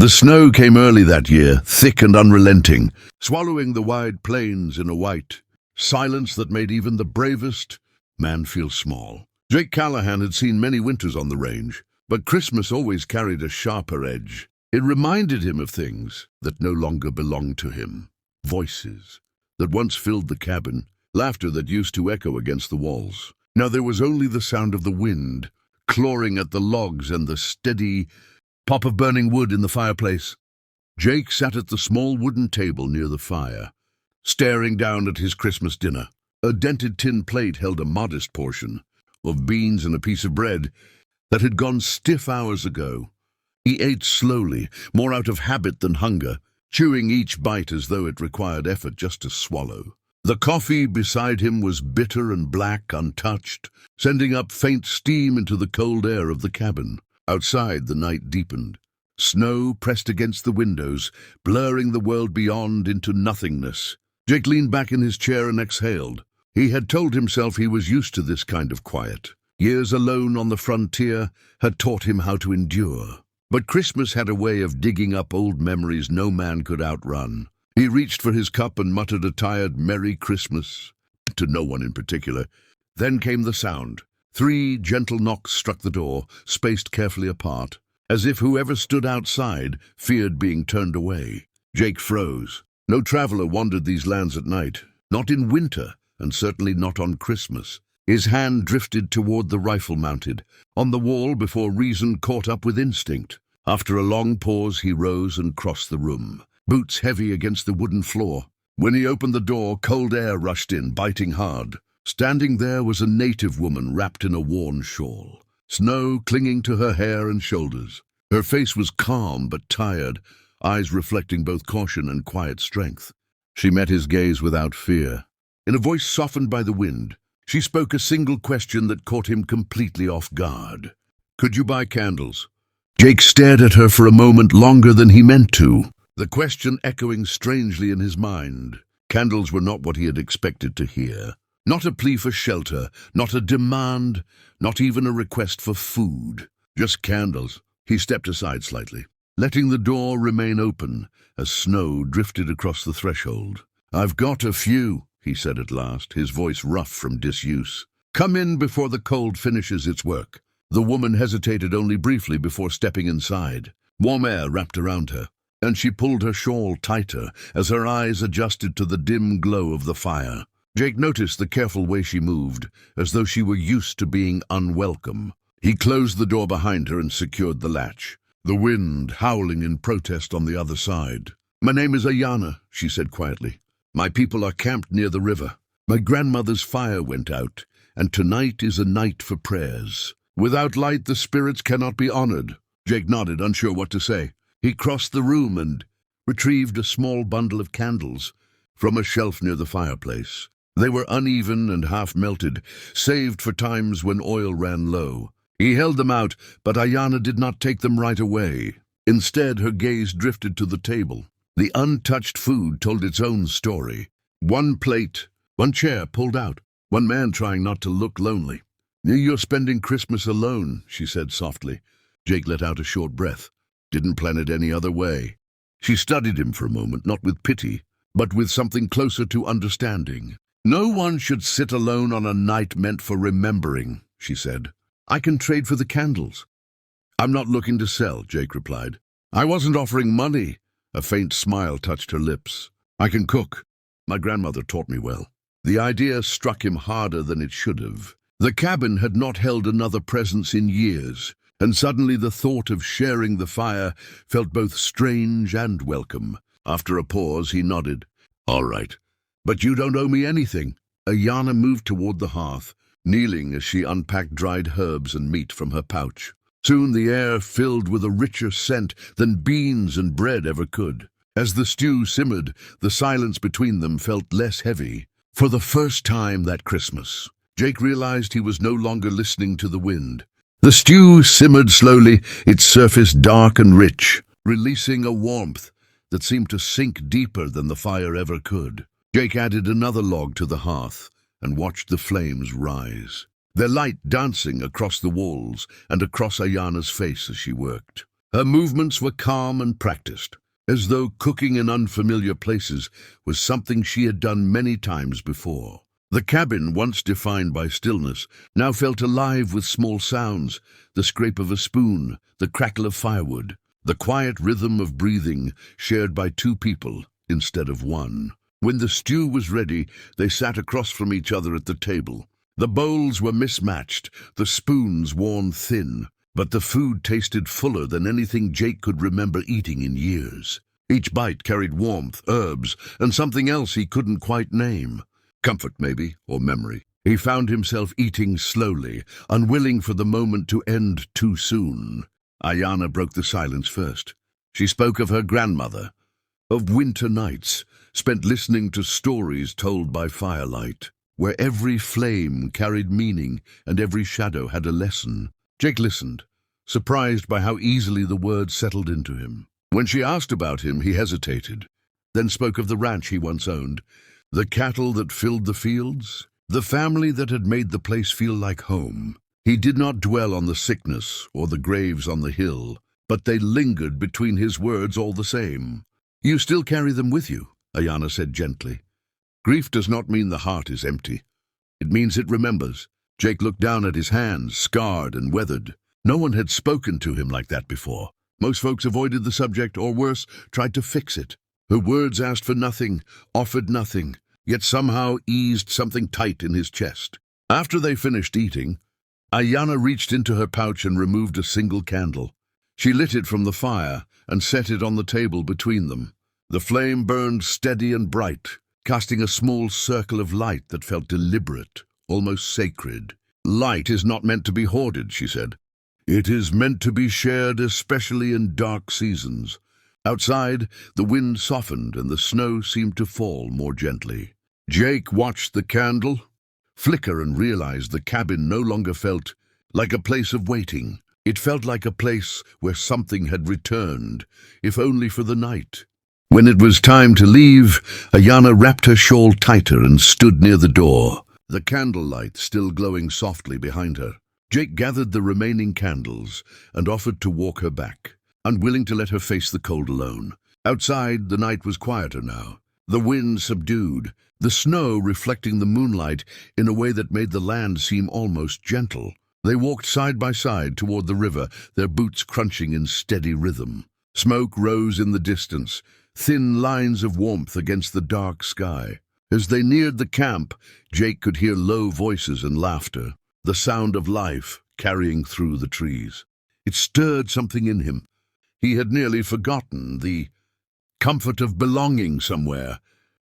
The snow came early that year, thick and unrelenting, swallowing the wide plains in a white silence that made even the bravest man feel small. Jake Callahan had seen many winters on the range, but Christmas always carried a sharper edge. It reminded him of things that no longer belonged to him. Voices that once filled the cabin, laughter that used to echo against the walls. Now there was only the sound of the wind, clawing at the logs and the steady pop of burning wood in the fireplace. Jake sat at the small wooden table near the fire, staring down at his Christmas dinner. A dented tin plate held a modest portion of beans and a piece of bread that had gone stiff hours ago. He ate slowly, more out of habit than hunger, chewing each bite as though it required effort just to swallow. The coffee beside him was bitter and black, untouched, sending up faint steam into the cold air of the cabin. Outside, the night deepened. Snow pressed against the windows, blurring the world beyond into nothingness. Jake leaned back in his chair and exhaled. He had told himself he was used to this kind of quiet. Years alone on the frontier had taught him how to endure. But Christmas had a way of digging up old memories no man could outrun. He reached for his cup and muttered a tired "Merry Christmas" to no one in particular. Then came the sound. 3 gentle knocks struck the door, spaced carefully apart, as if whoever stood outside feared being turned away. Jake froze. No traveler wandered these lands at night, not in winter, and certainly not on Christmas. His hand drifted toward the rifle mounted on the wall before reason caught up with instinct. After a long pause, he rose and crossed the room, boots heavy against the wooden floor. When he opened the door, cold air rushed in, biting hard. Standing there was a native woman wrapped in a worn shawl, snow clinging to her hair and shoulders. Her face was calm but tired, eyes reflecting both caution and quiet strength. She met his gaze without fear. In a voice softened by the wind, she spoke a single question that caught him completely off guard. "Could you buy candles?" Jake stared at her for a moment longer than he meant to, the question echoing strangely in his mind. Candles were not what he had expected to hear. Not a plea for shelter, not a demand, not even a request for food. Just candles. He stepped aside slightly, letting the door remain open as snow drifted across the threshold. "I've got a few," he said at last, his voice rough from disuse. "Come in before the cold finishes its work." The woman hesitated only briefly before stepping inside. Warm air wrapped around her, and she pulled her shawl tighter as her eyes adjusted to the dim glow of the fire. Jake noticed the careful way she moved, as though she were used to being unwelcome. He closed the door behind her and secured the latch, the wind howling in protest on the other side. "My name is Aiyana," she said quietly. "My people are camped near the river. My grandmother's fire went out, and tonight is a night for prayers. Without light, the spirits cannot be honored." Jake nodded, unsure what to say. He crossed the room and retrieved a small bundle of candles from a shelf near the fireplace. They were uneven and half-melted, saved for times when oil ran low. He held them out, but Aiyana did not take them right away. Instead, her gaze drifted to the table. The untouched food told its own story. One plate, one chair pulled out, one man trying not to look lonely. "You're spending Christmas alone," she said softly. Jake let out a short breath. Didn't plan it any other way. She studied him for a moment, not with pity, but with something closer to understanding. "No one should sit alone on a night meant for remembering," she said. "I can trade for the candles." "I'm not looking to sell," Jake replied. "I wasn't offering money." A faint smile touched her lips. "I can cook. My grandmother taught me well." The idea struck him harder than it should have. The cabin had not held another presence in years, and suddenly the thought of sharing the fire felt both strange and welcome. After a pause, he nodded. "All right. But you don't owe me anything." Aiyana moved toward the hearth, kneeling as she unpacked dried herbs and meat from her pouch. Soon the air filled with a richer scent than beans and bread ever could. As the stew simmered, the silence between them felt less heavy. For the first time that Christmas, Jake realized he was no longer listening to the wind. The stew simmered slowly, its surface dark and rich, releasing a warmth that seemed to sink deeper than the fire ever could. Jake added another log to the hearth and watched the flames rise, their light dancing across the walls and across Aiyana's face as she worked. Her movements were calm and practiced, as though cooking in unfamiliar places was something she had done many times before. The cabin, once defined by stillness, now felt alive with small sounds, the scrape of a spoon, the crackle of firewood, the quiet rhythm of breathing shared by two people instead of one. When the stew was ready, they sat across from each other at the table. The bowls were mismatched, the spoons worn thin, but the food tasted fuller than anything Jake could remember eating in years. Each bite carried warmth, herbs, and something else he couldn't quite name. Comfort, maybe, or memory. He found himself eating slowly, unwilling for the moment to end too soon. Aiyana broke the silence first. She spoke of her grandmother, of winter nights, spent listening to stories told by firelight, where every flame carried meaning and every shadow had a lesson. Jake listened, surprised by how easily the words settled into him. When she asked about him, he hesitated, then spoke of the ranch he once owned, the cattle that filled the fields, the family that had made the place feel like home. He did not dwell on the sickness or the graves on the hill, but they lingered between his words all the same. "You still carry them with you," Aiyana said gently. "Grief does not mean the heart is empty. It means it remembers." Jake looked down at his hands, scarred and weathered. No one had spoken to him like that before. Most folks avoided the subject, or worse, tried to fix it. Her words asked for nothing, offered nothing, yet somehow eased something tight in his chest. After they finished eating, Aiyana reached into her pouch and removed a single candle. She lit it from the fire and set it on the table between them. The flame burned steady and bright, casting a small circle of light that felt deliberate, almost sacred. "Light is not meant to be hoarded," she said. "It is meant to be shared, especially in dark seasons." Outside, the wind softened and the snow seemed to fall more gently. Jake watched the candle flicker and realized the cabin no longer felt like a place of waiting. It felt like a place where something had returned, if only for the night. When it was time to leave, Aiyana wrapped her shawl tighter and stood near the door, the candlelight still glowing softly behind her. Jake gathered the remaining candles and offered to walk her back, unwilling to let her face the cold alone. Outside, the night was quieter now, the wind subdued, the snow reflecting the moonlight in a way that made the land seem almost gentle. They walked side by side toward the river, their boots crunching in steady rhythm. Smoke rose in the distance, thin lines of warmth against the dark sky. As they neared the camp, Jake could hear low voices and laughter, the sound of life carrying through the trees. It stirred something in him. He had nearly forgotten the comfort of belonging somewhere,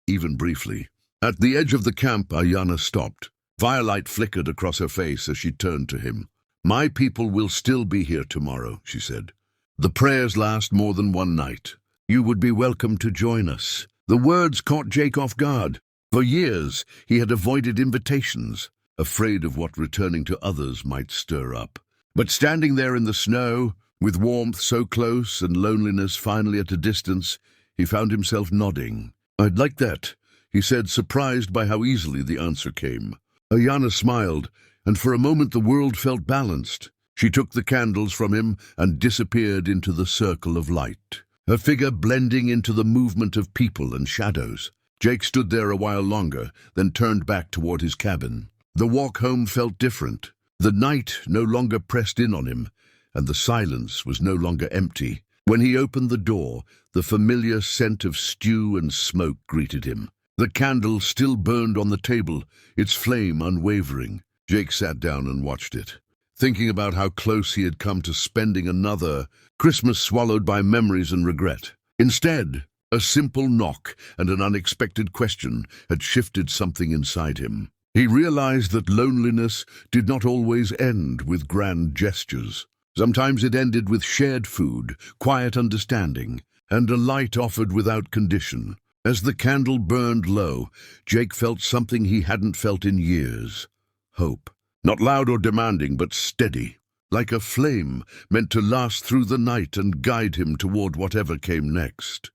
even briefly. At the edge of the camp, Aiyana stopped. Firelight flickered across her face as she turned to him. "My people will still be here tomorrow," she said. "The prayers last more than one night. You would be welcome to join us." The words caught Jake off guard. For years, he had avoided invitations, afraid of what returning to others might stir up. But standing there in the snow, with warmth so close and loneliness finally at a distance, he found himself nodding. "I'd like that," he said, surprised by how easily the answer came. Aiyana smiled, and for a moment the world felt balanced. She took the candles from him and disappeared into the circle of light, her figure blending into the movement of people and shadows. Jake stood there a while longer, then turned back toward his cabin. The walk home felt different. The night no longer pressed in on him, and the silence was no longer empty. When he opened the door, the familiar scent of stew and smoke greeted him. The candle still burned on the table, its flame unwavering. Jake sat down and watched it, thinking about how close he had come to spending another Christmas swallowed by memories and regret. Instead, a simple knock and an unexpected question had shifted something inside him. He realized that loneliness did not always end with grand gestures. Sometimes it ended with shared food, quiet understanding, and a light offered without condition. As the candle burned low, Jake felt something he hadn't felt in years. Hope. Not loud or demanding, but steady, like a flame meant to last through the night and guide him toward whatever came next.